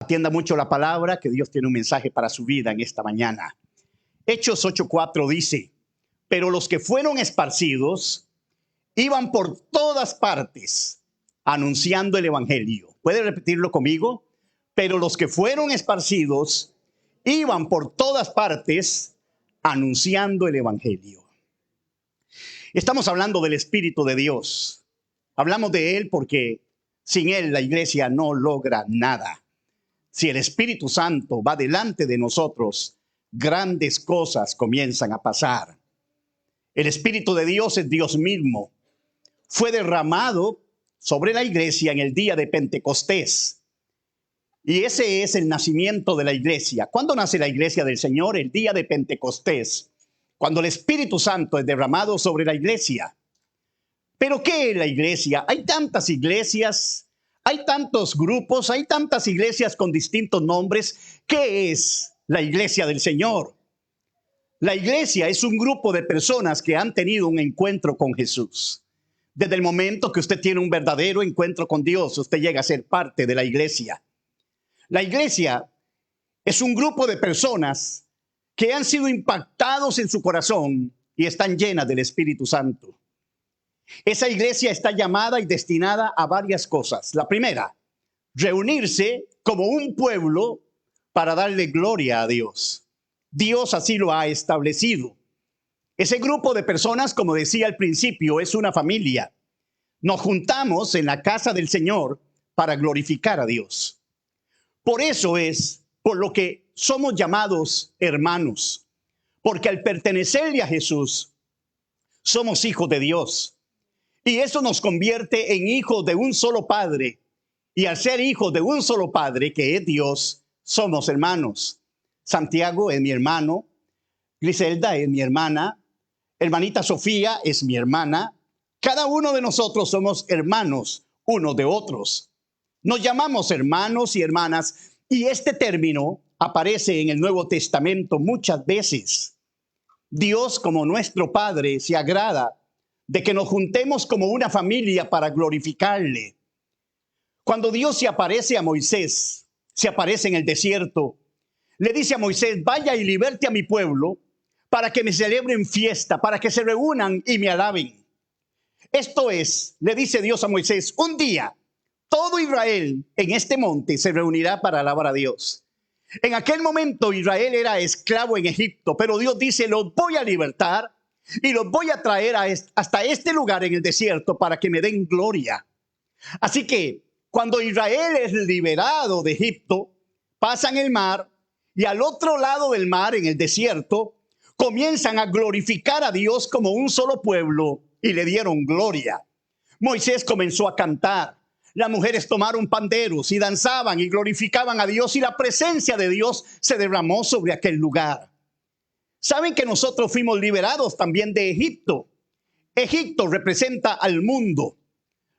Atienda mucho la palabra, que Dios tiene un mensaje para su vida en esta mañana. Hechos 8:4 dice, pero los que fueron esparcidos iban por todas partes anunciando el evangelio. ¿Puede repetirlo conmigo? Pero los que fueron esparcidos iban por todas partes anunciando el evangelio. Estamos hablando del Espíritu de Dios. Hablamos de Él porque sin Él la iglesia no logra nada. Si el Espíritu Santo va delante de nosotros, grandes cosas comienzan a pasar. El Espíritu de Dios es Dios mismo. Fue derramado sobre la iglesia en el día de Pentecostés. Y ese es el nacimiento de la iglesia. ¿Cuándo nace la iglesia del Señor? El día de Pentecostés, cuando el Espíritu Santo es derramado sobre la iglesia. ¿Pero qué es la iglesia? Hay tantas iglesias, hay tantos grupos, hay tantas iglesias con distintos nombres. ¿Qué es la iglesia del Señor? La iglesia es un grupo de personas que han tenido un encuentro con Jesús. Desde el momento que usted tiene un verdadero encuentro con Dios, usted llega a ser parte de la iglesia. La iglesia es un grupo de personas que han sido impactados en su corazón y están llenas del Espíritu Santo. Esa iglesia está llamada y destinada a varias cosas. La primera, reunirse como un pueblo para darle gloria a Dios. Dios así lo ha establecido. Ese grupo de personas, como decía al principio, es una familia. Nos juntamos en la casa del Señor para glorificar a Dios. Por eso es por lo que somos llamados hermanos, porque al pertenecerle a Jesús, somos hijos de Dios. Y eso nos convierte en hijos de un solo Padre. Y al ser hijos de un solo Padre, que es Dios, somos hermanos. Santiago es mi hermano, Griselda es mi hermana, hermanita Sofía es mi hermana. Cada uno de nosotros somos hermanos unos de otros. Nos llamamos hermanos y hermanas, y este término aparece en el Nuevo Testamento muchas veces. Dios, como nuestro Padre, se agrada de que nos juntemos como una familia para glorificarle. Cuando Dios se aparece a Moisés, se aparece en el desierto, le dice a Moisés, vaya y liberte a mi pueblo para que me celebren fiesta, para que se reúnan y me alaben. Esto es, le dice Dios a Moisés, un día todo Israel en este monte se reunirá para alabar a Dios. En aquel momento Israel era esclavo en Egipto, pero Dios dice, los voy a libertar y los voy a traer hasta este lugar en el desierto para que me den gloria. Así que cuando Israel es liberado de Egipto, pasan el mar y al otro lado del mar, en el desierto, comienzan a glorificar a Dios como un solo pueblo y le dieron gloria. Moisés comenzó a cantar. Las mujeres tomaron panderos y danzaban y glorificaban a Dios y la presencia de Dios se derramó sobre aquel lugar. Saben que nosotros fuimos liberados también de Egipto. Egipto representa al mundo.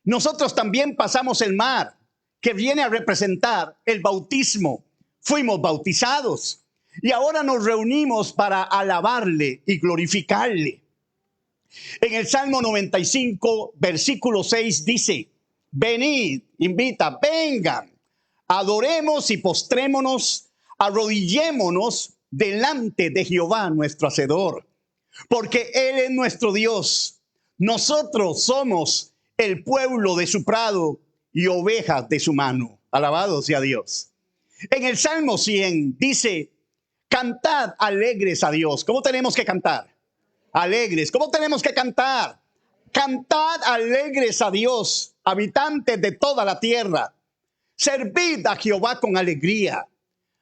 Nosotros también pasamos el mar, que viene a representar el bautismo. Fuimos bautizados y ahora nos reunimos para alabarle y glorificarle. En el Salmo 95, versículo 6 dice, venid, invita, vengan, adoremos y postrémonos, arrodillémonos delante de Jehová nuestro Hacedor, porque Él es nuestro Dios. Nosotros somos el pueblo de su prado y ovejas de su mano. Alabado sea Dios. En el Salmo 100 dice, cantad alegres a Dios. ¿Cómo tenemos que cantar? Alegres. ¿Cómo tenemos que cantar? Cantad alegres a Dios, habitantes de toda la tierra. Servid a Jehová con alegría.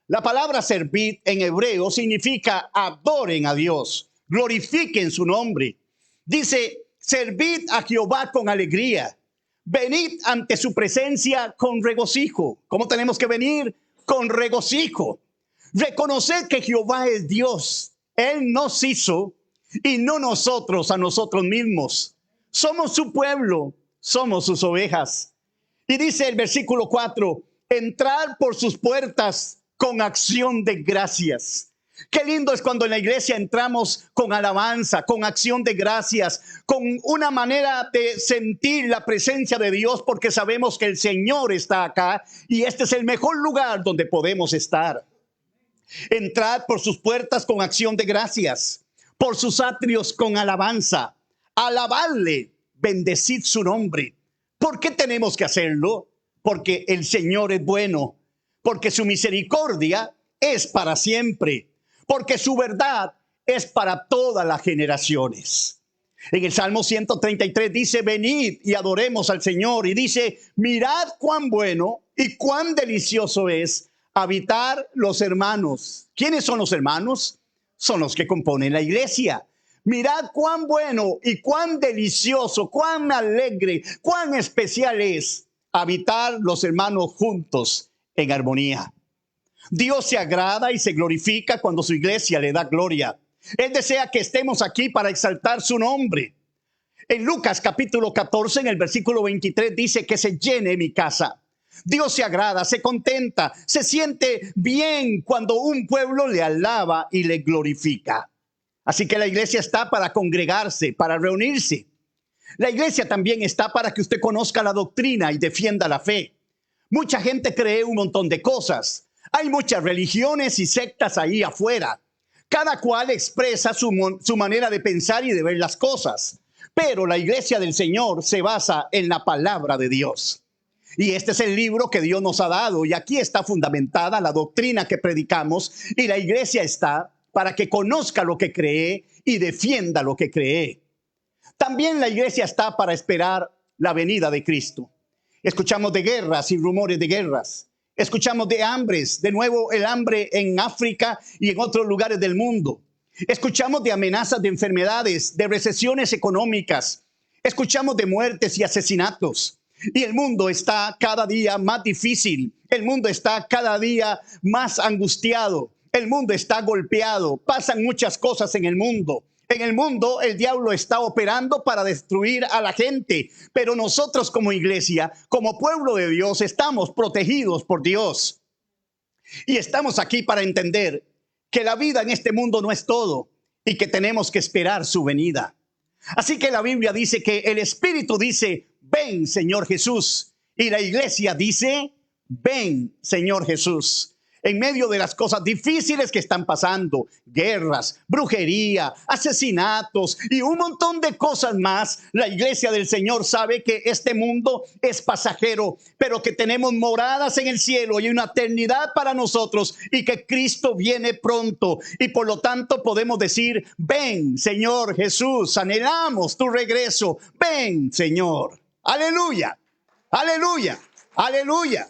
La palabra servir en hebreo significa adoren a Dios, glorifiquen su nombre. Dice, servid a Jehová con alegría. Venid ante su presencia con regocijo. ¿Cómo tenemos que venir? Con regocijo. Reconoced que Jehová es Dios. Él nos hizo y no nosotros a nosotros mismos. Somos su pueblo, somos sus ovejas. Y dice el versículo 4, entrar por sus puertas con acción de gracias. Qué lindo es cuando en la iglesia entramos con alabanza, con acción de gracias, con una manera de sentir la presencia de Dios, porque sabemos que el Señor está acá y este es el mejor lugar donde podemos estar. Entrad por sus puertas con acción de gracias, por sus atrios con alabanza. Alabadle, bendecid su nombre. ¿Por qué tenemos que hacerlo? Porque el Señor es bueno, porque su misericordia es para siempre, porque su verdad es para todas las generaciones. En el Salmo 133 dice, venid y adoremos al Señor. Y dice, mirad cuán bueno y cuán delicioso es habitar los hermanos. ¿Quiénes son los hermanos? Son los que componen la iglesia. Mirad cuán bueno y cuán delicioso, cuán alegre, cuán especial es habitar los hermanos juntos en armonía. Dios se agrada y se glorifica cuando su iglesia le da gloria. Él desea que estemos aquí para exaltar su nombre. En Lucas capítulo 14, en el versículo 23, dice que se llene mi casa. Dios se agrada, se contenta, se siente bien cuando un pueblo le alaba y le glorifica. Así que la iglesia está para congregarse, para reunirse. La iglesia también está para que usted conozca la doctrina y defienda la fe. Mucha gente cree un montón de cosas. Hay muchas religiones y sectas ahí afuera. Cada cual expresa su manera de pensar y de ver las cosas. Pero la iglesia del Señor se basa en la palabra de Dios. Y este es el libro que Dios nos ha dado. Y aquí está fundamentada la doctrina que predicamos. Y la iglesia está para que conozca lo que cree y defienda lo que cree. También la iglesia está para esperar la venida de Cristo. Escuchamos de guerras y rumores de guerras. Escuchamos de hambres, de nuevo el hambre en África y en otros lugares del mundo. Escuchamos de amenazas de enfermedades, de recesiones económicas. Escuchamos de muertes y asesinatos. Y el mundo está cada día más difícil. El mundo está cada día más angustiado. El mundo está golpeado. Pasan muchas cosas en el mundo. En el mundo el diablo está operando para destruir a la gente, pero nosotros como iglesia, como pueblo de Dios, estamos protegidos por Dios. Y estamos aquí para entender que la vida en este mundo no es todo y que tenemos que esperar su venida. Así que la Biblia dice que el Espíritu dice, ven Señor Jesús. Y la iglesia dice, ven Señor Jesús. En medio de las cosas difíciles que están pasando, guerras, brujería, asesinatos y un montón de cosas más, la iglesia del Señor sabe que este mundo es pasajero, pero que tenemos moradas en el cielo y una eternidad para nosotros y que Cristo viene pronto. Y por lo tanto podemos decir, ven Señor Jesús, anhelamos tu regreso, ven Señor. Aleluya, aleluya, aleluya.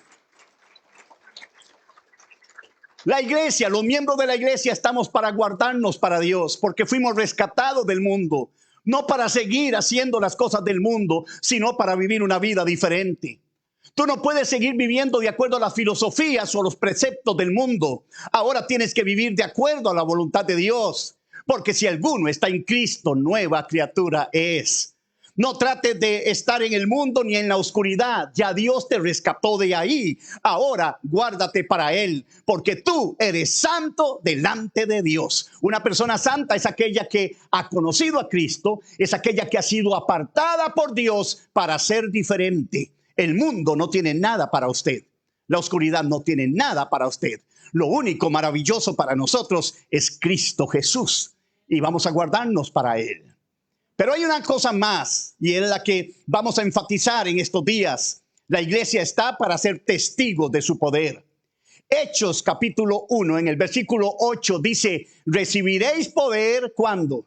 La iglesia, los miembros de la iglesia estamos para guardarnos para Dios, porque fuimos rescatados del mundo, no para seguir haciendo las cosas del mundo, sino para vivir una vida diferente. Tú no puedes seguir viviendo de acuerdo a las filosofías o los preceptos del mundo. Ahora tienes que vivir de acuerdo a la voluntad de Dios, porque si alguno está en Cristo, nueva criatura es. No trates de estar en el mundo ni en la oscuridad. Ya Dios te rescató de ahí. Ahora guárdate para Él, porque tú eres santo delante de Dios. Una persona santa es aquella que ha conocido a Cristo, es aquella que ha sido apartada por Dios para ser diferente. El mundo no tiene nada para usted. La oscuridad no tiene nada para usted. Lo único maravilloso para nosotros es Cristo Jesús. Y vamos a guardarnos para Él. Pero hay una cosa más, y es la que vamos a enfatizar en estos días. La iglesia está para ser testigos de su poder. Hechos capítulo 1, en el versículo 8 dice, recibiréis poder ¿cuándo?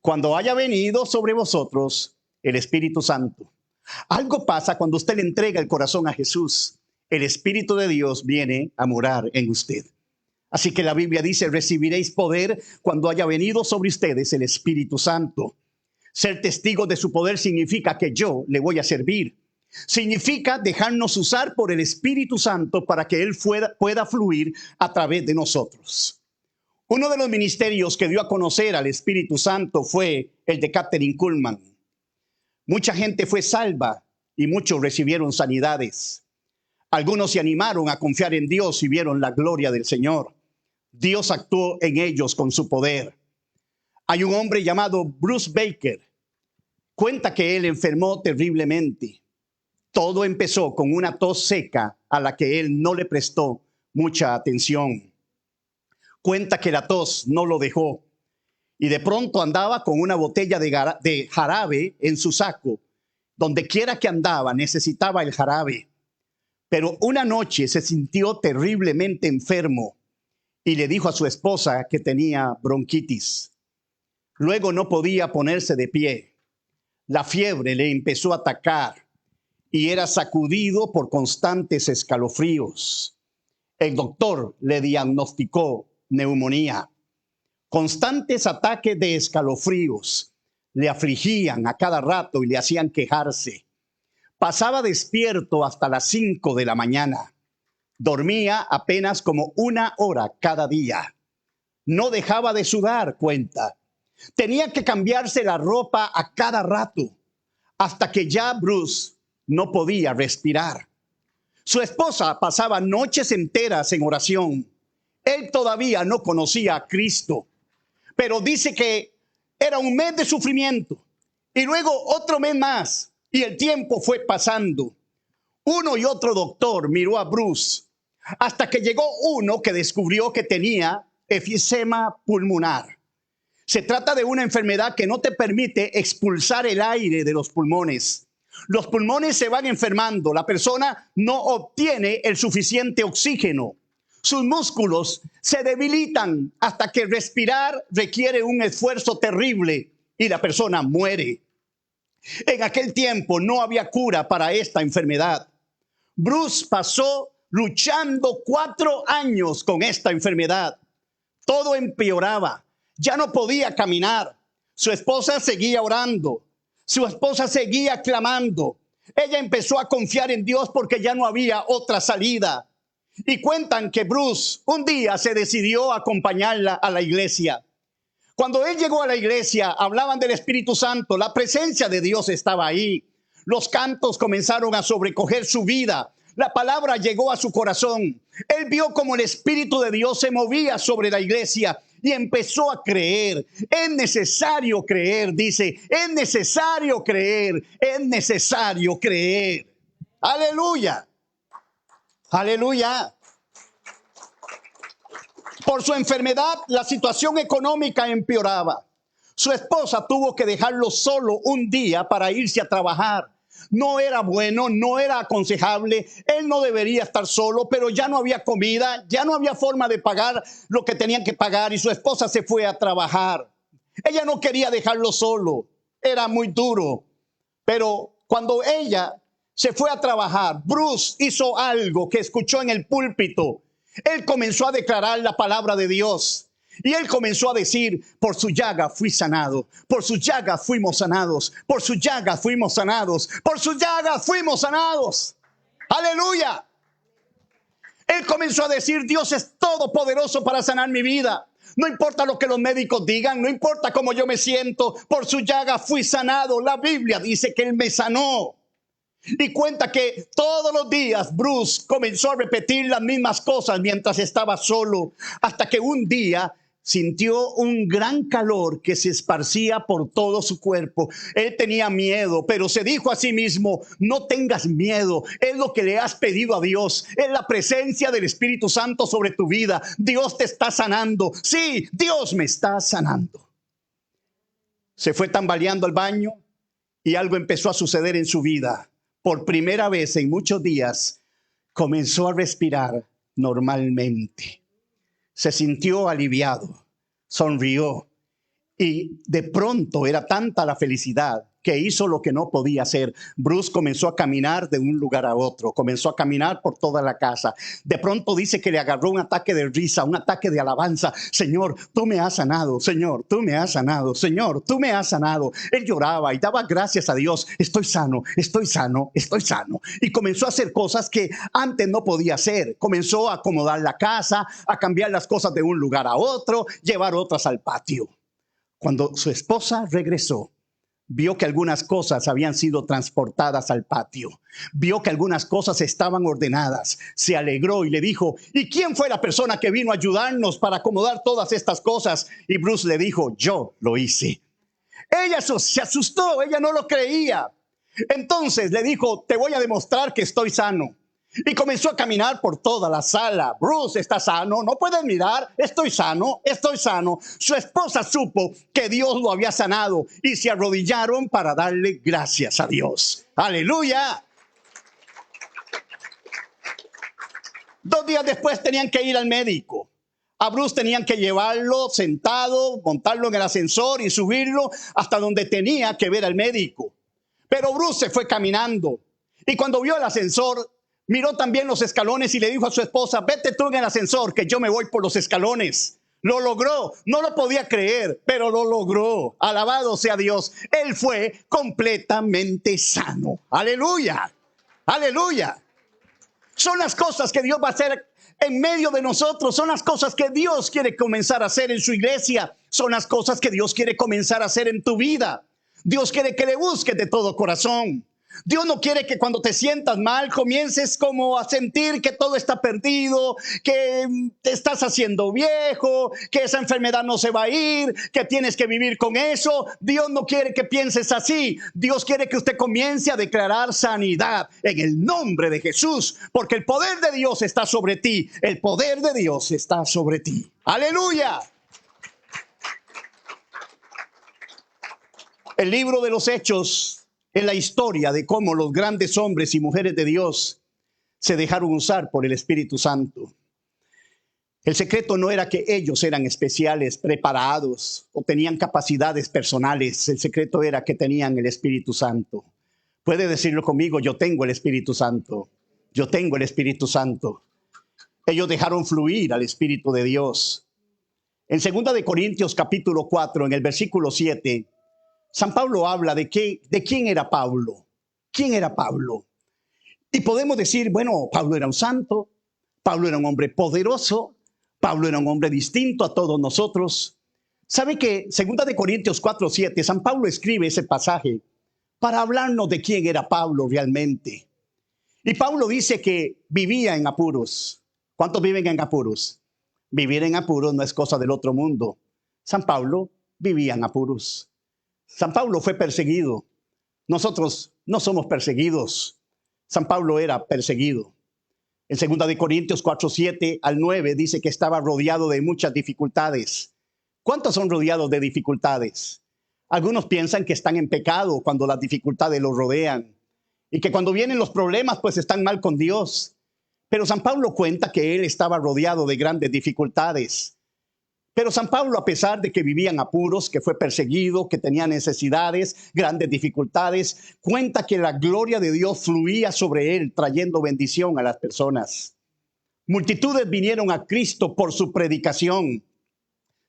Cuando haya venido sobre vosotros el Espíritu Santo. Algo pasa cuando usted le entrega el corazón a Jesús. El Espíritu de Dios viene a morar en usted. Así que la Biblia dice, recibiréis poder cuando haya venido sobre ustedes el Espíritu Santo. Ser testigos de su poder significa que yo le voy a servir. Significa dejarnos usar por el Espíritu Santo para que Él pueda fluir a través de nosotros. Uno de los ministerios que dio a conocer al Espíritu Santo fue el de Kathryn Kuhlman. Mucha gente fue salva y muchos recibieron sanidades. Algunos se animaron a confiar en Dios y vieron la gloria del Señor. Dios actuó en ellos con su poder. Hay un hombre llamado Bruce Baker. Cuenta que él enfermó terriblemente. Todo empezó con una tos seca a la que él no le prestó mucha atención. Cuenta que la tos no lo dejó y de pronto andaba con una botella de jarabe en su saco. Donde quiera que andaba necesitaba el jarabe. Pero una noche se sintió terriblemente enfermo y le dijo a su esposa que tenía bronquitis. Luego no podía ponerse de pie. La fiebre le empezó a atacar y era sacudido por constantes escalofríos. El doctor le diagnosticó neumonía. Constantes ataques de escalofríos le afligían a cada rato y le hacían quejarse. Pasaba despierto hasta las 5 de la mañana. Dormía apenas como 1 hora cada día. No dejaba de sudar, cuenta. Tenía que cambiarse la ropa a cada rato, hasta que ya Bruce no podía respirar. Su esposa pasaba noches enteras en oración. Él todavía no conocía a Cristo, pero dice que era un mes de sufrimiento y luego otro mes más, y el tiempo fue pasando. Uno y otro doctor miró a Bruce hasta que llegó uno que descubrió que tenía efisema pulmonar. Se trata de una enfermedad que no te permite expulsar el aire de los pulmones. Los pulmones se van enfermando, la persona no obtiene el suficiente oxígeno. Sus músculos se debilitan hasta que respirar requiere un esfuerzo terrible y la persona muere. En aquel tiempo no había cura para esta enfermedad. Bruce pasó luchando 4 años con esta enfermedad. Todo empeoraba. Ya no podía caminar. Su esposa seguía orando. Su esposa seguía clamando. Ella empezó a confiar en Dios porque ya no había otra salida. Y cuentan que Bruce un día se decidió a acompañarla a la iglesia. Cuando él llegó a la iglesia, hablaban del Espíritu Santo. La presencia de Dios estaba ahí. Los cantos comenzaron a sobrecoger su vida. La palabra llegó a su corazón. Él vio como el Espíritu de Dios se movía sobre la iglesia y empezó a creer. Es necesario creer, dice. Es necesario creer. Es necesario creer. Aleluya. Aleluya. Por su enfermedad, la situación económica empeoraba. Su esposa tuvo que dejarlo solo un día para irse a trabajar. No era bueno, no era aconsejable. Él no debería estar solo, pero ya no había comida, ya no había forma de pagar lo que tenían que pagar y su esposa se fue a trabajar. Ella no quería dejarlo solo, era muy duro. Pero cuando ella se fue a trabajar, Bruce hizo algo que escuchó en el púlpito. Él comenzó a declarar la palabra de Dios. Y él comenzó a decir, por su llaga fui sanado, por su llaga fuimos sanados, por su llaga fuimos sanados, por su llaga fuimos sanados. Aleluya. Él comenzó a decir, Dios es todopoderoso para sanar mi vida. No importa lo que los médicos digan, no importa cómo yo me siento, por su llaga fui sanado. La Biblia dice que él me sanó. Y cuenta que todos los días Bruce comenzó a repetir las mismas cosas mientras estaba solo, hasta que un día sintió un gran calor que se esparcía por todo su cuerpo. Él tenía miedo, pero se dijo a sí mismo, no tengas miedo, es lo que le has pedido a Dios, es la presencia del Espíritu Santo sobre tu vida. Dios te está sanando. Sí, Dios me está sanando. Se fue tambaleando al baño y algo empezó a suceder en su vida. Por primera vez en muchos días comenzó a respirar normalmente. Se sintió aliviado, sonrió y de pronto era tanta la felicidad que hizo lo que no podía hacer. Bruce comenzó a caminar de un lugar a otro, comenzó a caminar por toda la casa. De pronto dice que le agarró un ataque de risa, un ataque de alabanza. Señor, tú me has sanado. Señor, tú me has sanado. Señor, tú me has sanado. Él lloraba y daba gracias a Dios. Estoy sano, estoy sano, estoy sano. Y comenzó a hacer cosas que antes no podía hacer. Comenzó a acomodar la casa, a cambiar las cosas de un lugar a otro, llevar otras al patio. Cuando su esposa regresó, vio que algunas cosas habían sido transportadas al patio, vio que algunas cosas estaban ordenadas, se alegró y le dijo, ¿y quién fue la persona que vino a ayudarnos para acomodar todas estas cosas? Y Bruce le dijo, yo lo hice. Ella se asustó, ella no lo creía. Entonces le dijo, te voy a demostrar que estoy sano. Y comenzó a caminar por toda la sala. Bruce está sano, no puedes mirar, estoy sano, estoy sano. Su esposa supo que Dios lo había sanado y se arrodillaron para darle gracias a Dios. Aleluya. 2 días después tenían que ir al médico. A Bruce tenían que llevarlo sentado, montarlo en el ascensor y subirlo hasta donde tenía que ver al médico. Pero Bruce se fue caminando y cuando vio el ascensor, miró también los escalones y le dijo a su esposa, vete tú en el ascensor que yo me voy por los escalones. Lo logró, no lo podía creer, pero lo logró. Alabado sea Dios. Él fue completamente sano. Aleluya, aleluya. Son las cosas que Dios va a hacer en medio de nosotros. Son las cosas que Dios quiere comenzar a hacer en su iglesia. Son las cosas que Dios quiere comenzar a hacer en tu vida. Dios quiere que le busques de todo corazón. Dios no quiere que cuando te sientas mal comiences como a sentir que todo está perdido, que te estás haciendo viejo, que esa enfermedad no se va a ir, que tienes que vivir con eso. Dios no quiere que pienses así. Dios quiere que usted comience a declarar sanidad en el nombre de Jesús, porque el poder de Dios está sobre ti. El poder de Dios está sobre ti. Aleluya. El libro de los Hechos es la historia de cómo los grandes hombres y mujeres de Dios se dejaron usar por el Espíritu Santo. El secreto no era que ellos eran especiales, preparados o tenían capacidades personales. El secreto era que tenían el Espíritu Santo. Puede decirlo conmigo, yo tengo el Espíritu Santo. Yo tengo el Espíritu Santo. Ellos dejaron fluir al Espíritu de Dios. En 2 de Corintios capítulo 4, en el versículo 7, San Pablo habla de quién era Pablo. ¿Quién era Pablo? Y podemos decir, bueno, Pablo era un santo, Pablo era un hombre poderoso, Pablo era un hombre distinto a todos nosotros. ¿Sabe que 2 de Corintios 4:7, San Pablo escribe ese pasaje para hablarnos de quién era Pablo realmente? Y Pablo dice que vivía en apuros. ¿Cuántos viven en apuros? Vivir en apuros no es cosa del otro mundo. San Pablo vivía en apuros. San Pablo fue perseguido. Nosotros no somos perseguidos. San Pablo era perseguido. En 2 de Corintios 4:7 al 9 dice que estaba rodeado de muchas dificultades. ¿Cuántos son rodeados de dificultades? Algunos piensan que están en pecado cuando las dificultades los rodean y que cuando vienen los problemas pues están mal con Dios. Pero San Pablo cuenta que él estaba rodeado de grandes dificultades. Pero San Pablo, a pesar de que vivía en apuros, que fue perseguido, que tenía necesidades, grandes dificultades, cuenta que la gloria de Dios fluía sobre él, trayendo bendición a las personas. Multitudes vinieron a Cristo por su predicación.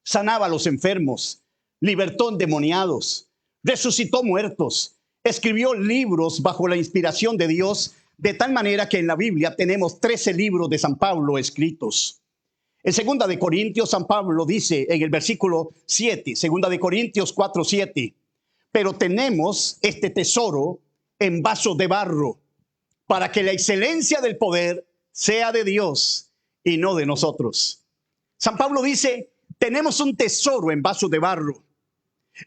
Sanaba a los enfermos, libertó endemoniados, resucitó muertos, escribió libros bajo la inspiración de Dios, de tal manera que en la Biblia tenemos 13 libros de San Pablo escritos. En 2 de Corintios, San Pablo dice en el versículo 7, 2 de Corintios 4:7, pero tenemos este tesoro en vasos de barro, para que la excelencia del poder sea de Dios y no de nosotros. San Pablo dice, tenemos un tesoro en vasos de barro.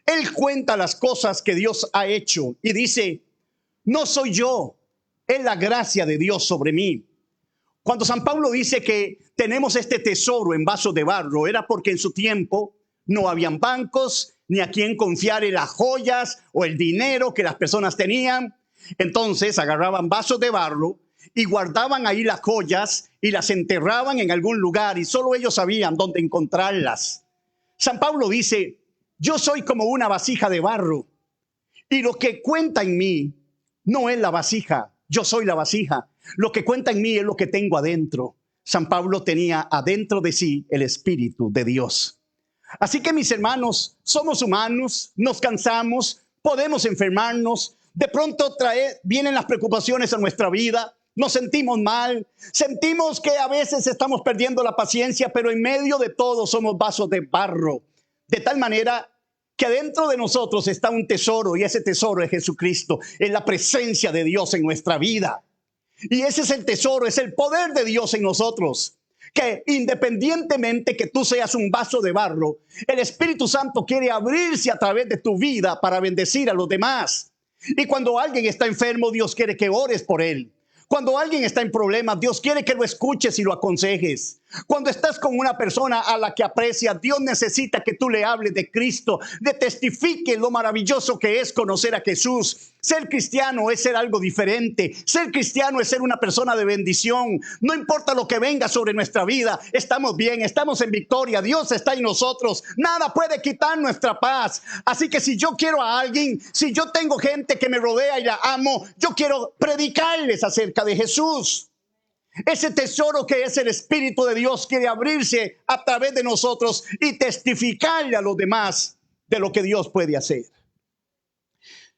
Él cuenta las cosas que Dios ha hecho y dice, no soy yo, es la gracia de Dios sobre mí. Cuando San Pablo dice que tenemos este tesoro en vasos de barro, era porque en su tiempo no habían bancos ni a quien confiar en las joyas o el dinero que las personas tenían. Entonces agarraban vasos de barro y guardaban ahí las joyas y las enterraban en algún lugar y solo ellos sabían dónde encontrarlas. San Pablo dice, yo soy como una vasija de barro y lo que cuenta en mí no es la vasija, yo soy la vasija. Lo que cuenta en mí es lo que tengo adentro. San Pablo tenía adentro de sí el Espíritu de Dios. Así que mis hermanos, somos humanos, nos cansamos, podemos enfermarnos. De pronto vienen las preocupaciones a nuestra vida, nos sentimos mal, sentimos que a veces estamos perdiendo la paciencia, pero en medio de todo somos vasos de barro. De tal manera que dentro de nosotros está un tesoro, y ese tesoro es Jesucristo, es la presencia de Dios en nuestra vida. Y ese es el tesoro, es el poder de Dios en nosotros. Que independientemente que tú seas un vaso de barro, el Espíritu Santo quiere abrirse a través de tu vida para bendecir a los demás. Y cuando alguien está enfermo, Dios quiere que ores por él. Cuando alguien está en problemas, Dios quiere que lo escuches y lo aconsejes. Cuando estás con una persona a la que aprecias, Dios necesita que tú le hables de Cristo, de testifique lo maravilloso que es conocer a Jesús. Ser cristiano es ser algo diferente. Ser cristiano es ser una persona de bendición. No importa lo que venga sobre nuestra vida, estamos bien, estamos en victoria. Dios está en nosotros. Nada puede quitar nuestra paz. Así que si yo quiero a alguien, si yo tengo gente que me rodea y la amo, yo quiero predicarles acerca de Jesús. Ese tesoro que es el Espíritu de Dios quiere abrirse a través de nosotros y testificarle a los demás de lo que Dios puede hacer.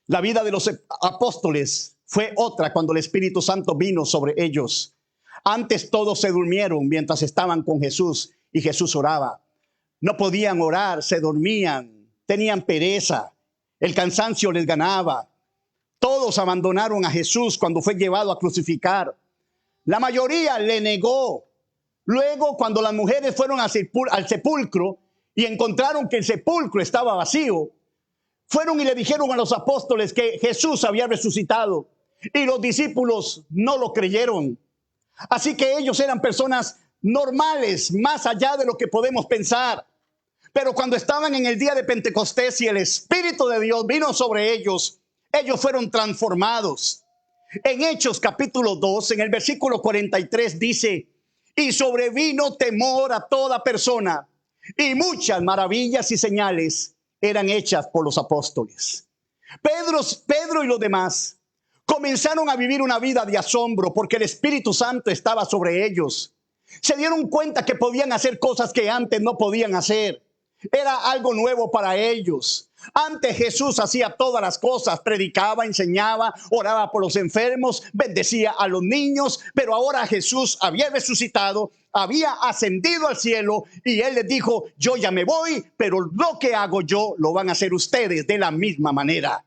La vida de los apóstoles fue otra cuando el Espíritu Santo vino sobre ellos. Antes todos se durmieron mientras estaban con Jesús y Jesús oraba. No podían orar, se dormían, tenían pereza, el cansancio les ganaba. Todos abandonaron a Jesús cuando fue llevado a crucificar. La mayoría le negó. Luego, cuando las mujeres fueron al sepulcro y encontraron que el sepulcro estaba vacío, fueron y le dijeron a los apóstoles que Jesús había resucitado. Y los discípulos no lo creyeron. Así que ellos eran personas normales, más allá de lo que podemos pensar. Pero cuando estaban en el día de Pentecostés y el Espíritu de Dios vino sobre ellos, ellos fueron transformados. En Hechos capítulo 2, en el versículo 43 dice: y sobrevino temor a toda persona, y muchas maravillas y señales eran hechas por los apóstoles. Pedro y los demás comenzaron a vivir una vida de asombro porque el Espíritu Santo estaba sobre ellos. Se dieron cuenta que podían hacer cosas que antes no podían hacer. Era algo nuevo para ellos. Antes Jesús hacía todas las cosas, predicaba, enseñaba, oraba por los enfermos, bendecía a los niños, pero ahora Jesús había resucitado, había ascendido al cielo y él les dijo: yo ya me voy, pero lo que hago yo lo van a hacer ustedes de la misma manera.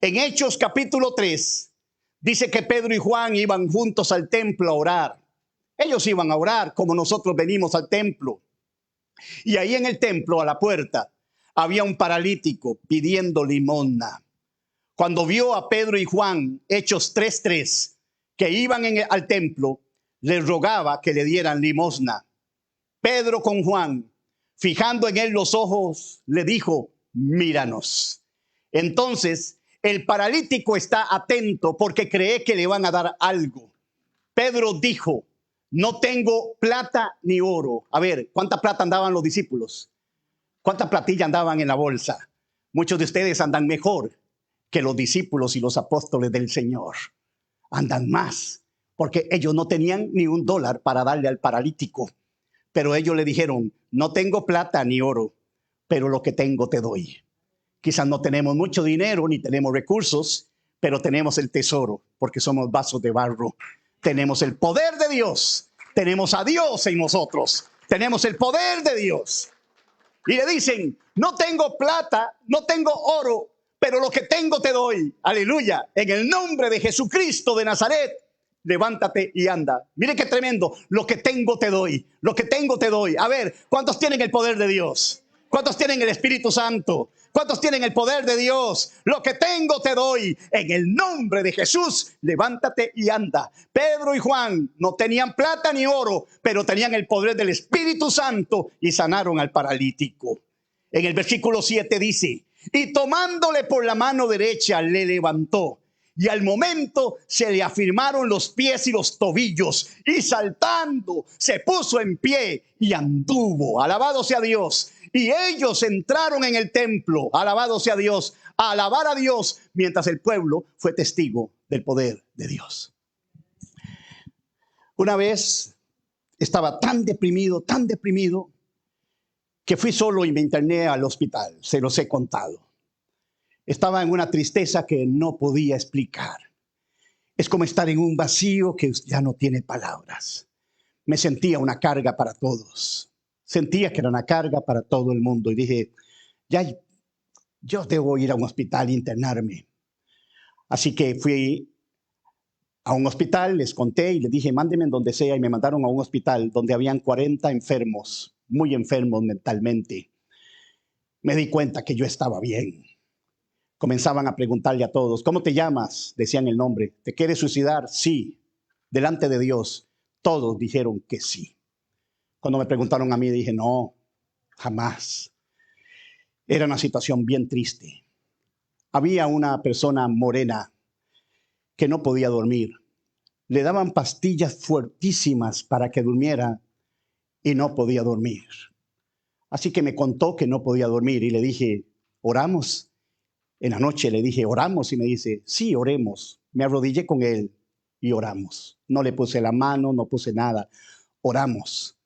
En Hechos capítulo 3 dice que Pedro y Juan iban juntos al templo a orar. Ellos iban a orar como nosotros venimos al templo. Y ahí en el templo, a la puerta, había un paralítico pidiendo limosna. Cuando vio a Pedro y Juan, Hechos 3:3, que iban al templo, les rogaba que le dieran limosna. Pedro con Juan, fijando en él los ojos, le dijo: míranos. Entonces el paralítico está atento porque cree que le van a dar algo. Pedro dijo: no tengo plata ni oro. A ver, ¿cuánta plata andaban los discípulos? ¿Cuánta platilla andaban en la bolsa? Muchos de ustedes andan mejor que los discípulos y los apóstoles del Señor. Andan más, porque ellos no tenían ni $1 para darle al paralítico. Pero ellos le dijeron: no tengo plata ni oro, pero lo que tengo te doy. Quizás no tenemos mucho dinero ni tenemos recursos, pero tenemos el tesoro, porque somos vasos de barro. Tenemos el poder de Dios. Tenemos a Dios en nosotros. Tenemos el poder de Dios. Y le dicen: no tengo plata, no tengo oro, pero lo que tengo te doy. Aleluya. En el nombre de Jesucristo de Nazaret, levántate y anda. Mire qué tremendo. Lo que tengo te doy. Lo que tengo te doy. A ver, ¿cuántos tienen el poder de Dios? ¿Cuántos tienen el Espíritu Santo? ¿Cuántos tienen el poder de Dios? Lo que tengo te doy. En el nombre de Jesús, levántate y anda. Pedro y Juan no tenían plata ni oro, pero tenían el poder del Espíritu Santo y sanaron al paralítico. En el versículo 7 dice: y tomándole por la mano derecha le levantó. Y al momento se le afirmaron los pies y los tobillos, y saltando se puso en pie y anduvo. Alabado sea Dios. Y ellos entraron en el templo, alabado sea Dios, a alabar a Dios, mientras el pueblo fue testigo del poder de Dios. Una vez estaba tan deprimido, que fui solo y me interné al hospital. Se los he contado. Estaba en una tristeza que no podía explicar. Es como estar en un vacío que ya no tiene palabras. Me sentía una carga para todos. Sentía que era una carga para todo el mundo. Y dije: ya yo debo ir a un hospital e internarme. Así que fui a un hospital, les conté y les dije, mándenme en donde sea, y me mandaron a un hospital donde habían 40 enfermos, muy enfermos mentalmente. Me di cuenta que yo estaba bien. Comenzaban a preguntarle a todos, ¿cómo te llamas? Decían el nombre. ¿Te quieres suicidar? Sí. Delante de Dios, todos dijeron que sí. Cuando me preguntaron a mí, dije, no, jamás. Era una situación bien triste. Había una persona morena que no podía dormir. Le daban pastillas fuertísimas para que durmiera y no podía dormir. Así que me contó que no podía dormir y le dije, ¿oramos? En la noche le dije, ¿oramos? Y me dice, sí, oremos. Me arrodillé con él y oramos. No le puse la mano, no puse nada. Oramos.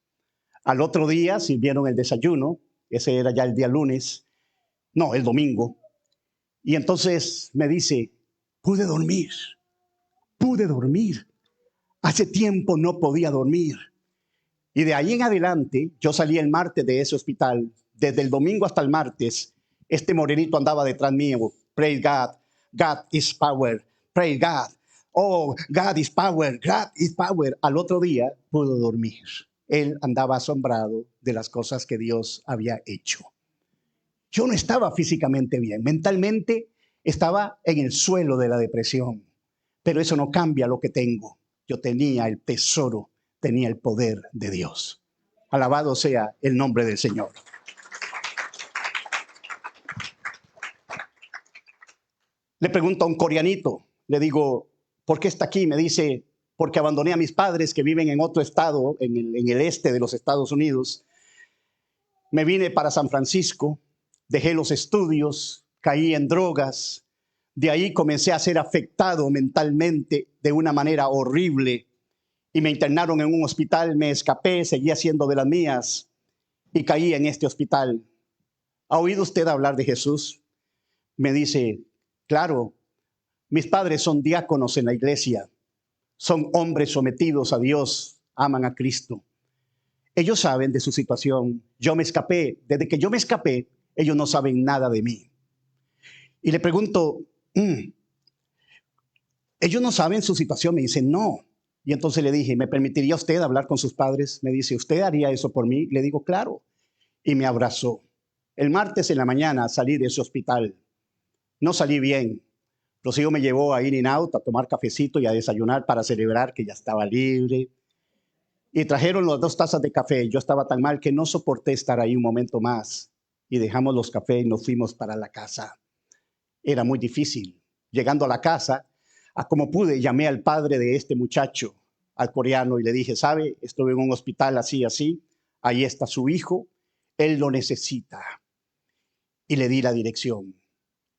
Al otro día sirvieron el desayuno. Ese era ya el día lunes. No, el domingo. Y entonces me dice, pude dormir. Pude dormir. Hace tiempo no podía dormir. Y de ahí en adelante, yo salí el martes de ese hospital. Desde el domingo hasta el martes, este morenito andaba detrás mío. Praise God. God is power. Praise God. Oh, God is power. God is power. Al otro día pudo dormir. Él andaba asombrado de las cosas que Dios había hecho. Yo no estaba físicamente bien. Mentalmente estaba en el suelo de la depresión. Pero eso no cambia lo que tengo. Yo tenía el tesoro, tenía el poder de Dios. Alabado sea el nombre del Señor. Le pregunto a un coreanito, le digo, ¿por qué está aquí? Me dice, porque abandoné a mis padres que viven en otro estado, en el este de los Estados Unidos. Me vine para San Francisco, dejé los estudios, caí en drogas. De ahí comencé a ser afectado mentalmente de una manera horrible y me internaron en un hospital. Me escapé, seguí haciendo de las mías y caí en este hospital. ¿Ha oído usted hablar de Jesús? Me dice, claro, mis padres son diáconos en la iglesia, son hombres sometidos a Dios, aman a Cristo. Ellos saben de su situación. Yo me escapé. Desde que yo me escapé, ellos no saben nada de mí. Y le pregunto, ¿ellos no saben su situación? Me dice, no. Y entonces le dije, ¿me permitiría usted hablar con sus padres? Me dice, ¿usted haría eso por mí? Le digo, claro. Y me abrazó. El martes en la mañana salí de ese hospital. No salí bien. Rocío me llevó a In-N-Out a tomar cafecito y a desayunar para celebrar que ya estaba libre. Y trajeron las 2 tazas de café. Yo estaba tan mal que no soporté estar ahí un momento más. Y dejamos los cafés y nos fuimos para la casa. Era muy difícil. Llegando a la casa, a como pude, llamé al padre de este muchacho, al coreano, y le dije, ¿sabe? Estuve en un hospital así, así. Ahí está su hijo. Él lo necesita. Y le di la dirección.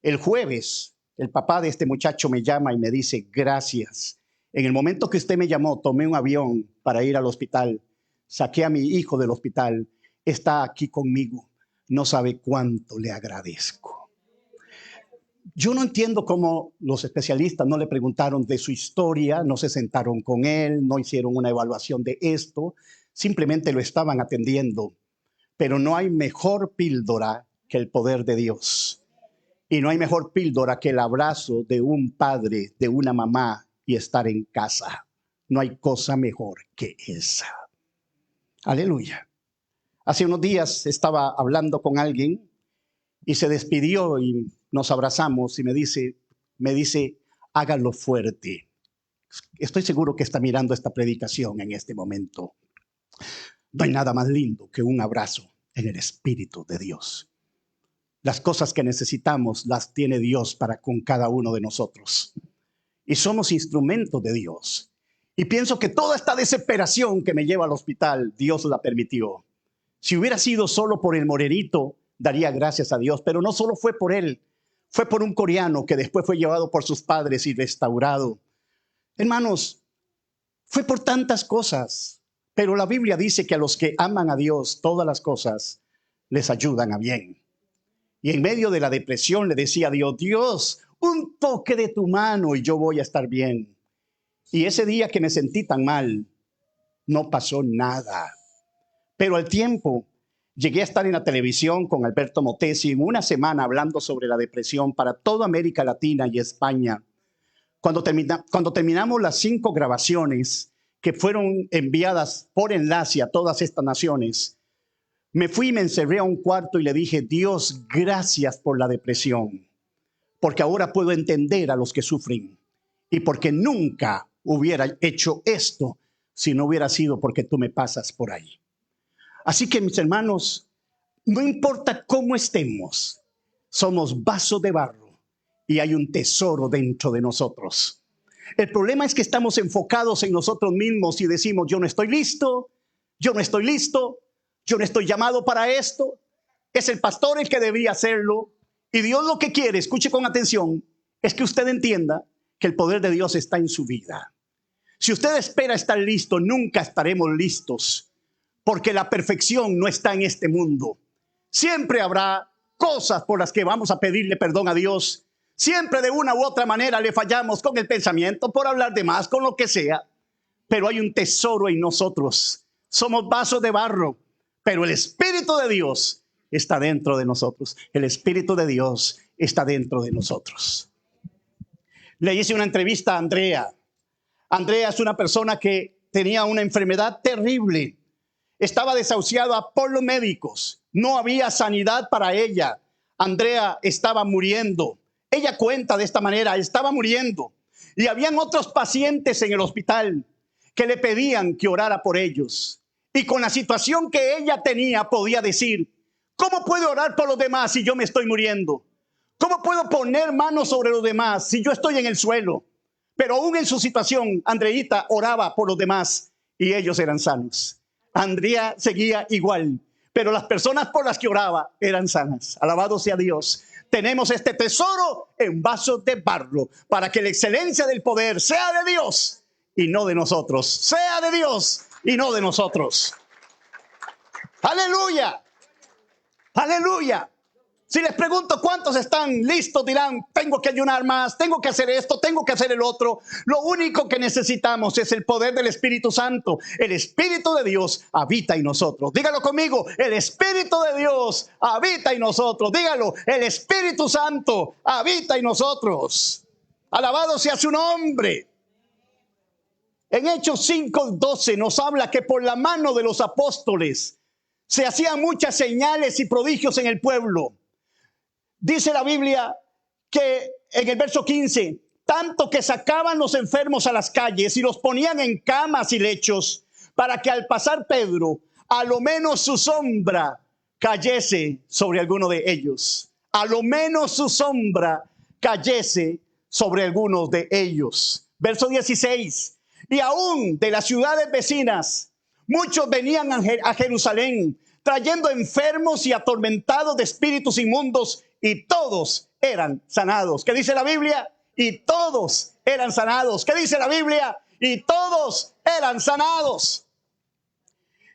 El jueves, el papá de este muchacho me llama y me dice, gracias. En el momento que usted me llamó, tomé un avión para ir al hospital. Saqué a mi hijo del hospital. Está aquí conmigo. No sabe cuánto le agradezco. Yo no entiendo cómo los especialistas no le preguntaron de su historia, no se sentaron con él, no hicieron una evaluación de esto, simplemente lo estaban atendiendo. Pero no hay mejor píldora que el poder de Dios. Y no hay mejor píldora que el abrazo de un padre, de una mamá y estar en casa. No hay cosa mejor que esa. Aleluya. Hace unos días estaba hablando con alguien y se despidió y nos abrazamos y me dice, hágalo fuerte. Estoy seguro que está mirando esta predicación en este momento. No hay nada más lindo que un abrazo en el Espíritu de Dios. Las cosas que necesitamos las tiene Dios para con cada uno de nosotros. Y somos instrumentos de Dios. Y pienso que toda esta desesperación que me lleva al hospital, Dios la permitió. Si hubiera sido solo por el morenito, daría gracias a Dios. Pero no solo fue por él, fue por un coreano que después fue llevado por sus padres y restaurado. Hermanos, fue por tantas cosas. Pero la Biblia dice que a los que aman a Dios, todas las cosas les ayudan a bien. Y en medio de la depresión le decía a Dios, Dios, un toque de tu mano y yo voy a estar bien. Y ese día que me sentí tan mal, no pasó nada. Pero al tiempo Llegué a estar en la televisión con Alberto Motesi en una semana hablando sobre la depresión para toda América Latina y España. Cuando terminamos las 5 grabaciones que fueron enviadas por enlace a todas estas naciones, me fui y me encerré a un cuarto y le dije: Dios, gracias por la depresión, porque ahora puedo entender a los que sufren y porque nunca hubiera hecho esto si no hubiera sido porque tú me pasas por ahí. Así que, mis hermanos, no importa cómo estemos, somos vasos de barro y hay un tesoro dentro de nosotros. El problema es que estamos enfocados en nosotros mismos y decimos: yo no estoy listo, yo no estoy listo, yo no estoy llamado para esto, es el pastor el que debía hacerlo. Y Dios lo que quiere, escuche con atención, es que usted entienda que el poder de Dios está en su vida. Si usted espera estar listo, nunca estaremos listos, porque la perfección no está en este mundo. Siempre habrá cosas por las que vamos a pedirle perdón a Dios. Siempre de una u otra manera le fallamos con el pensamiento, por hablar de más, con lo que sea. Pero hay un tesoro en nosotros. Somos vasos de barro, pero el Espíritu de Dios está dentro de nosotros. El Espíritu de Dios está dentro de nosotros. Le hice una entrevista a Andrea. Andrea es una persona que tenía una enfermedad terrible. Estaba desahuciada por los médicos. No había sanidad para ella. Andrea estaba muriendo. Ella cuenta de esta manera: estaba muriendo. Y habían otros pacientes en el hospital que le pedían que orara por ellos. Y con la situación que ella tenía, podía decir: ¿cómo puedo orar por los demás si yo me estoy muriendo? ¿Cómo puedo poner manos sobre los demás si yo estoy en el suelo? Pero aún en su situación, Andreita oraba por los demás y ellos eran sanos. Andrea seguía igual, pero las personas por las que oraba eran sanas. Alabado sea Dios. Tenemos este tesoro en vasos de barro para que la excelencia del poder sea de Dios y no de nosotros. Sea de Dios y no de nosotros. Aleluya. Aleluya. Si les pregunto cuántos están listos, dirán: tengo que ayunar más, tengo que hacer esto, tengo que hacer el otro. Lo único que necesitamos es el poder del Espíritu Santo. El Espíritu de Dios habita en nosotros. Dígalo conmigo: el Espíritu de Dios habita en nosotros. Dígalo: el Espíritu Santo habita en nosotros. Alabado sea su nombre. En Hechos 5:12 nos habla que por la mano de los apóstoles se hacían muchas señales y prodigios en el pueblo. Dice la Biblia que en el verso 15, tanto que sacaban los enfermos a las calles y los ponían en camas y lechos, para que al pasar Pedro, a lo menos su sombra cayese sobre alguno de ellos. A lo menos su sombra cayese sobre algunos de ellos. Verso 16, y aún de las ciudades vecinas, muchos venían a Jerusalén, trayendo enfermos y atormentados de espíritus inmundos, y todos eran sanados. ¿Qué dice la Biblia? Y todos eran sanados. ¿Qué dice la Biblia? Y todos eran sanados.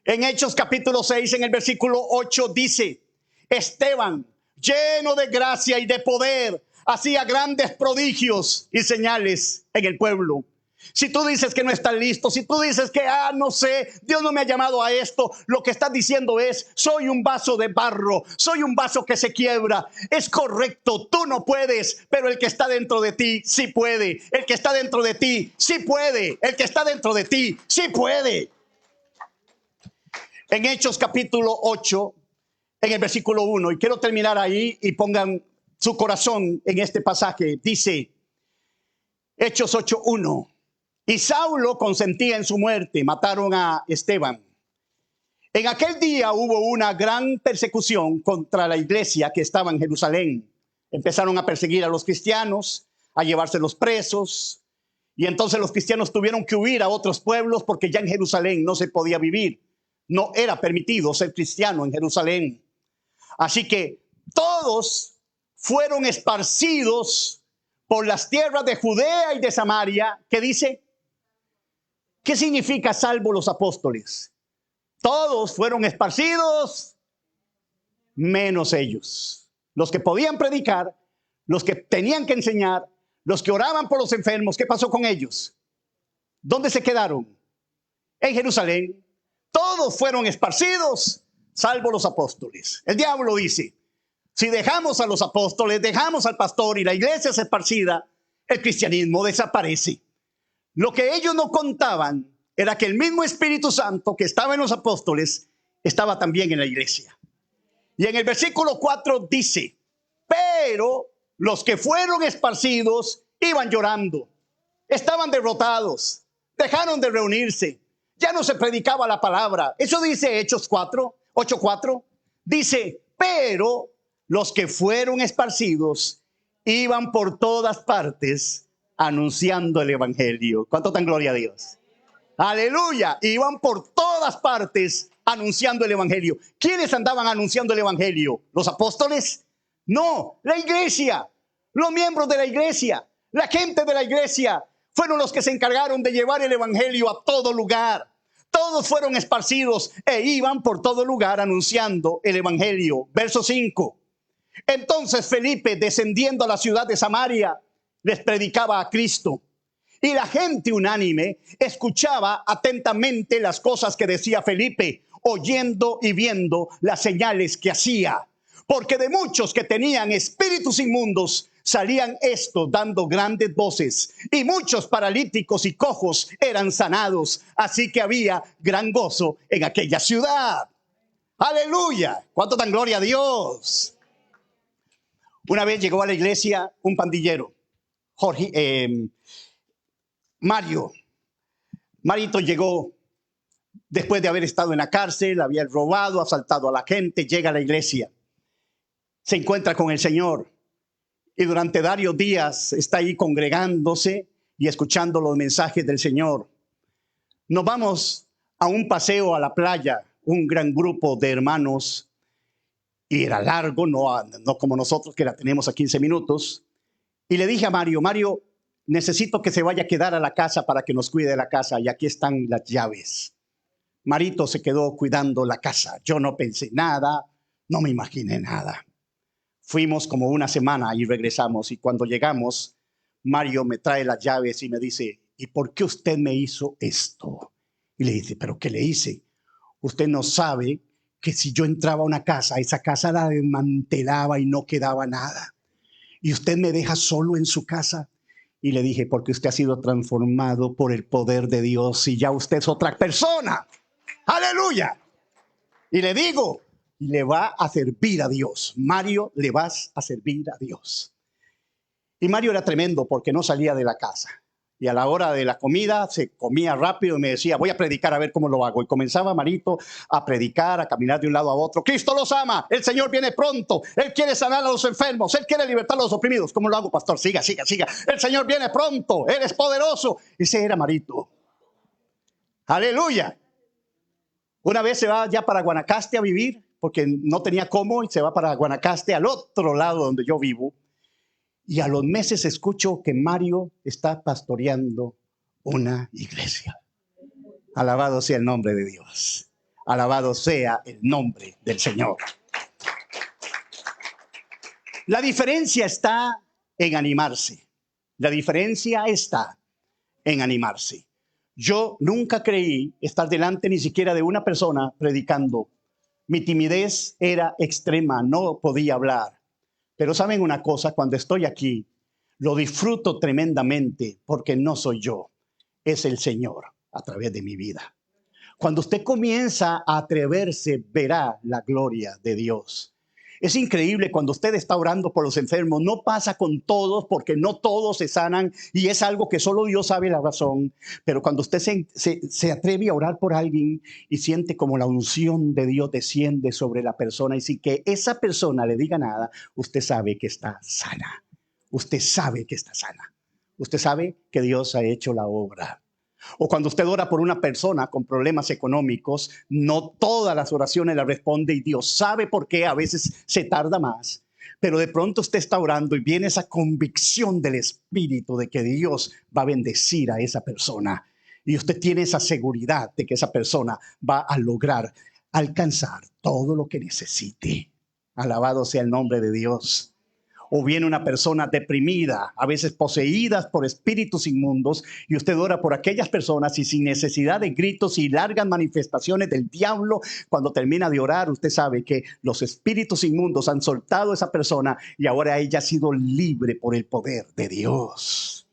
En Hechos capítulo 6, en el versículo 8 dice: Esteban, lleno de gracia y de poder, hacía grandes prodigios y señales en el pueblo. Si tú dices que no estás listo, si tú dices que no sé, Dios no me ha llamado a esto, lo que estás diciendo es: soy un vaso de barro, soy un vaso que se quiebra. Es correcto, tú no puedes, pero el que está dentro de ti sí puede. El que está dentro de ti sí puede. El que está dentro de ti sí puede. En Hechos capítulo 8, en el versículo 1, y quiero terminar ahí y pongan su corazón en este pasaje, dice Hechos 8:1. Y Saulo consentía en su muerte. Mataron a Esteban. En aquel día hubo una gran persecución contra la iglesia que estaba en Jerusalén. Empezaron a perseguir a los cristianos, a llevárselos presos. Y entonces los cristianos tuvieron que huir a otros pueblos porque ya en Jerusalén no se podía vivir. No era permitido ser cristiano en Jerusalén. Así que todos fueron esparcidos por las tierras de Judea y de Samaria. ¿Qué dice? ¿Qué significa salvo los apóstoles? Todos fueron esparcidos, menos ellos. Los que podían predicar, los que tenían que enseñar, los que oraban por los enfermos. ¿Qué pasó con ellos? ¿Dónde se quedaron? En Jerusalén. Todos fueron esparcidos, salvo los apóstoles. El diablo dice, si dejamos a los apóstoles, dejamos al pastor y la iglesia es esparcida, el cristianismo desaparece. Lo que ellos no contaban era que el mismo Espíritu Santo que estaba en los apóstoles estaba también en la iglesia. Y en el versículo 4 dice, pero los que fueron esparcidos iban llorando, estaban derrotados, dejaron de reunirse, ya no se predicaba la palabra. Eso dice Hechos 8:4. Dice, pero los que fueron esparcidos iban por todas partes anunciando el evangelio. ¿Cuánto dan gloria a Dios? Aleluya. Iban por todas partes anunciando el evangelio. ¿Quiénes andaban anunciando el evangelio? ¿Los apóstoles? No, la iglesia, los miembros de la iglesia, la gente de la iglesia fueron los que se encargaron de llevar el evangelio a todo lugar. Todos fueron esparcidos e iban por todo lugar anunciando el evangelio. Verso 5. Entonces Felipe, descendiendo a la ciudad de Samaria, les predicaba a Cristo. Y la gente unánime escuchaba atentamente las cosas que decía Felipe, oyendo y viendo las señales que hacía. Porque de muchos que tenían espíritus inmundos salían estos dando grandes voces, y muchos paralíticos y cojos eran sanados. Así que había gran gozo en aquella ciudad. Aleluya. ¿Cuánto dan gloria a Dios? Una vez llegó a la iglesia un pandillero, Marito llegó después de haber estado en la cárcel, había robado, asaltado a la gente, llega a la iglesia, se encuentra con el Señor y durante varios días está ahí congregándose y escuchando los mensajes del Señor. Nos vamos a un paseo a la playa, un gran grupo de hermanos, y era largo, no como nosotros que la tenemos a 15 minutos. Y le dije a Mario, necesito que se vaya a quedar a la casa para que nos cuide de la casa, y aquí están las llaves. Marito se quedó cuidando la casa. Yo no pensé nada, no me imaginé nada. Fuimos como una semana y regresamos, y cuando llegamos, Mario me trae las llaves y me dice, ¿y por qué usted me hizo esto? Y le dice, ¿pero qué le hice? Usted no sabe que si yo entraba a una casa, esa casa la desmantelaba y no quedaba nada. Y usted me deja solo en su casa. Y le dije, porque usted ha sido transformado por el poder de Dios y ya usted es otra persona. ¡Aleluya! Y le digo, le va a servir a Dios. Mario, le vas a servir a Dios. Y Mario era tremendo porque no salía de la casa. Y a la hora de la comida se comía rápido y me decía, voy a predicar a ver cómo lo hago. Y comenzaba Marito a predicar, a caminar de un lado a otro. Cristo los ama, el Señor viene pronto. Él quiere sanar a los enfermos, Él quiere libertar a los oprimidos. ¿Cómo lo hago, pastor? Siga. El Señor viene pronto, Él es poderoso. Ese era Marito. Aleluya. Una vez se va ya para Guanacaste a vivir porque no tenía cómo y se va para Guanacaste, al otro lado donde yo vivo. Y a los meses escucho que Mario está pastoreando una iglesia. Alabado sea el nombre de Dios. Alabado sea el nombre del Señor. La diferencia está en animarse. La diferencia está en animarse. Yo nunca creí estar delante ni siquiera de una persona predicando. Mi timidez era extrema, no podía hablar. Pero saben una cosa, cuando estoy aquí, lo disfruto tremendamente porque no soy yo, es el Señor a través de mi vida. Cuando usted comienza a atreverse, verá la gloria de Dios. Es increíble cuando usted está orando por los enfermos, no pasa con todos porque no todos se sanan y es algo que solo Dios sabe la razón. Pero cuando usted se atreve a orar por alguien y siente como la unción de Dios desciende sobre la persona y sin que esa persona le diga nada, usted sabe que está sana. Usted sabe que está sana. Usted sabe que Dios ha hecho la obra. O cuando usted ora por una persona con problemas económicos, no todas las oraciones las responde y Dios sabe por qué a veces se tarda más. Pero de pronto usted está orando y viene esa convicción del Espíritu de que Dios va a bendecir a esa persona. Y usted tiene esa seguridad de que esa persona va a lograr alcanzar todo lo que necesite. Alabado sea el nombre de Dios. O viene una persona deprimida, a veces poseídas por espíritus inmundos, y usted ora por aquellas personas y sin necesidad de gritos y largas manifestaciones del diablo, cuando termina de orar, usted sabe que los espíritus inmundos han soltado a esa persona y ahora ella ha sido libre por el poder de Dios.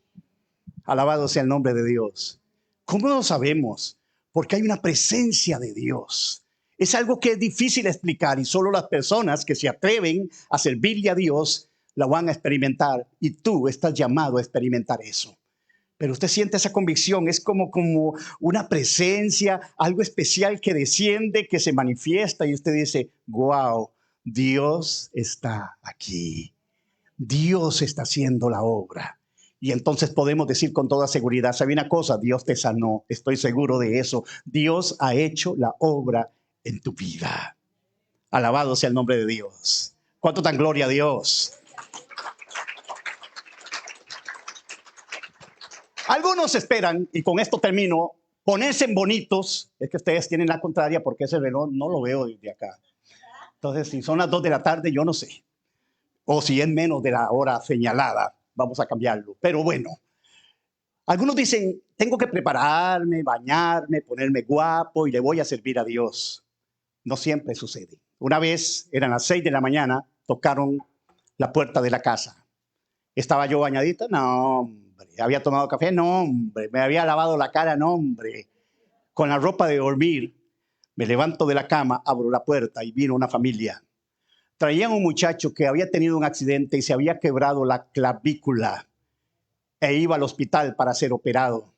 Alabado sea el nombre de Dios. ¿Cómo lo sabemos? Porque hay una presencia de Dios. Es algo que es difícil explicar y solo las personas que se atreven a servirle a Dios la van a experimentar, y tú estás llamado a experimentar eso. Pero usted siente esa convicción, es como una presencia, algo especial que desciende, que se manifiesta y usted dice, wow, Dios está aquí. Dios está haciendo la obra. Y entonces podemos decir con toda seguridad, ¿sabe una cosa? Dios te sanó, estoy seguro de eso. Dios ha hecho la obra en tu vida. Alabado sea el nombre de Dios. ¿Cuánto dan gloria a Dios? Algunos esperan, y con esto termino, ponerse en bonitos. Es que ustedes tienen la contraria porque ese reloj no lo veo desde acá. Entonces, si son las 2 de la tarde, yo no sé. O si es menos de la hora señalada, vamos a cambiarlo. Pero bueno, algunos dicen, tengo que prepararme, bañarme, ponerme guapo y le voy a servir a Dios. No siempre sucede. Una vez, eran las 6 de la mañana, tocaron la puerta de la casa. ¿Estaba yo bañadita? No, hombre. ¿Había tomado café? No, hombre. ¿Me había lavado la cara? No, hombre. Con la ropa de dormir, me levanto de la cama, abro la puerta y vino una familia. Traían un muchacho que había tenido un accidente y se había quebrado la clavícula e iba al hospital para ser operado.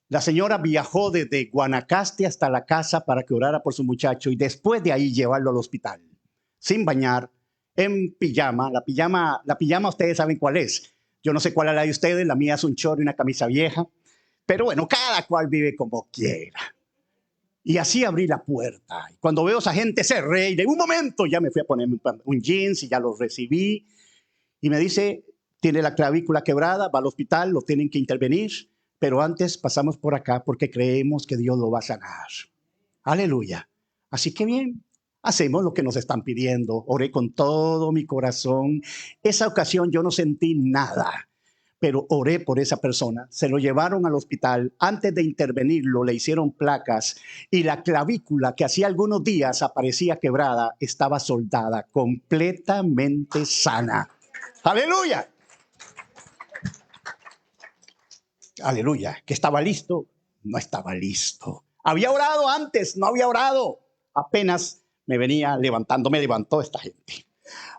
La señora viajó desde Guanacaste hasta la casa para que orara por su muchacho y después de ahí llevarlo al hospital, sin bañar, en pijama. La pijama ustedes saben cuál es. Yo no sé cuál es la de ustedes, la mía es un short y una camisa vieja. Pero bueno, cada cual vive como quiera. Y así abrí la puerta. Y cuando veo a esa gente cerré y de un momento ya me fui a poner un jeans y ya los recibí. Y me dice, tiene la clavícula quebrada, va al hospital, lo tienen que intervenir. Pero antes pasamos por acá porque creemos que Dios lo va a sanar. Aleluya. Así que bien, hacemos lo que nos están pidiendo. Oré con todo mi corazón. Esa ocasión yo no sentí nada, pero oré por esa persona. Se lo llevaron al hospital. Antes de intervenirlo, le hicieron placas y la clavícula, que hacía algunos días aparecía quebrada, estaba soldada, completamente sana. ¡Aleluya! Aleluya. ¿Que estaba listo? No estaba listo. ¿Había orado antes? No había orado. Apenas me levantó esta gente.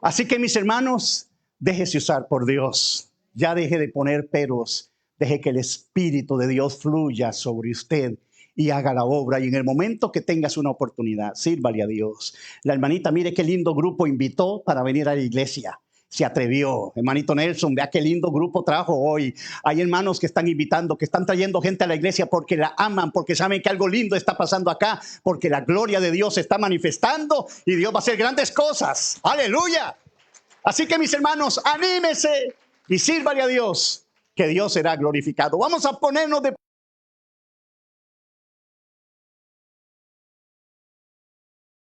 Así que mis hermanos, déjese usar por Dios. Ya deje de poner peros. Deje que el Espíritu de Dios fluya sobre usted y haga la obra. Y en el momento que tengas una oportunidad, sírvale a Dios. La hermanita, mire qué lindo grupo invitó para venir a la iglesia. Se atrevió. Hermanito Nelson, vea qué lindo grupo trajo hoy. Hay hermanos que están invitando, que están trayendo gente a la iglesia porque la aman, porque saben que algo lindo está pasando acá, porque la gloria de Dios se está manifestando y Dios va a hacer grandes cosas. ¡Aleluya! Así que mis hermanos, anímese y sírvale a Dios, que Dios será glorificado. Vamos a ponernos de